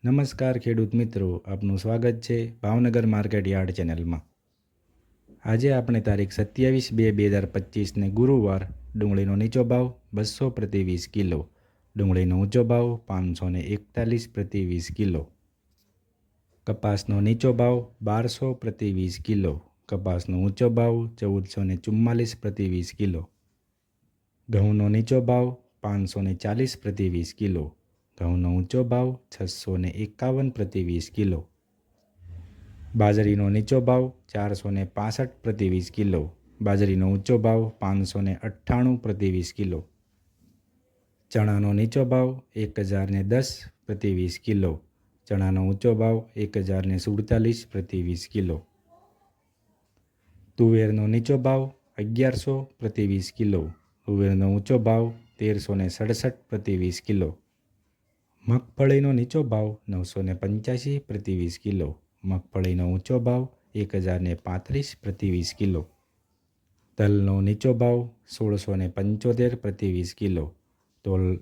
નમસ્કાર ખેડૂત મિત્રો, આપનું સ્વાગત છે ભાવનગર માર્કેટ યાર્ડ ચેનલમાં। આજે આપણે તારીખ 27/2/2025ને ગુરુવાર ડુંગળીનો નીચો ભાવ 200 પ્રતિ 20 કિલો, ડુંગળીનો ઊંચો ભાવ 541 પ્રતિ 20 કિલો, કપાસનો નીચો ભાવ 1200 પ્રતિ 20 કિલો, કપાસનો ઊંચો ભાવ 1444 પ્રતિ 20 કિલો, ઘઉંનો નીચો ભાવ 540 પ્રતિ 20 કિલો, ઘઉંનો ઊંચો ભાવ 651 પ્રતિ 20 કિલો, બાજરીનો નીચો ભાવ 465 પ્રતિ 20 કિલો, બાજરીનો ઊંચો ભાવ 598 પ્રતિ 20 કિલો, ચણાનો નીચો ભાવ 1010 પ્રતિ 20 કિલો, ચણાનો ઊંચો ભાવ 1047 પ્રતિ 20 કિલો, તુવેરનો નીચો ભાવ 1100 પ્રતિ 20 કિલો, તુવેરનો ઊંચો ભાવ 1367 પ્રતિ 20 કિલો, મગફળીનો નીચો ભાવ 985 પ્રતિ 20 કિલો, મગફળીનો ઊંચો ભાવ 1035 પ્રતિ 20 કિલો, તલનો નીચો ભાવ 1675 પ્રતિ 20 કિલો,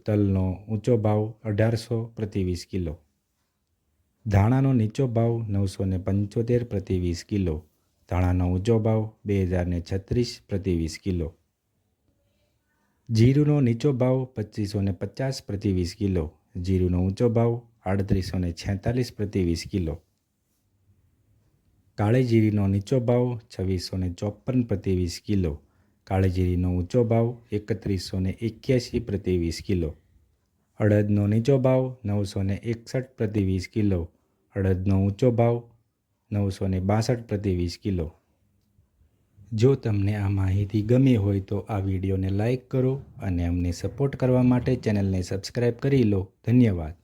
તલનો ઊંચો ભાવ 1800 પ્રતિ 20 કિલો, ધાણાનો નીચો ભાવ 975 પ્રતિ 20 કિલો, ધાણાનો ઊંચો ભાવ 2036 પ્રતિ 20 કિલો, જીરુનો નીચો ભાવ 2550 પ્રતિ 20 કિલો, જીરુનો ઊંચો ભાવ 3846 પ્રતિ 20 કિલો, કાળી જીરીનો નીચો ભાવ 2654 પ્રતિ 20 કિલો, કાળી જીરીનો ઊંચો ભાવ 3181 પ્રતિ 20 કિલો, અડદનો નીચો ભાવ 961 પ્રતિ 20 કિલો, અડદનો ઊંચો ભાવ 962 પ્રતિ 20 કિલો। જો તમને આ માહિતી ગમી હોય તો આ વિડીયોને લાઈક કરો અને અમને સપોર્ટ કરવા માટે ચેનલને સબસ્ક્રાઈબ કરી લો। ધન્યવાદ।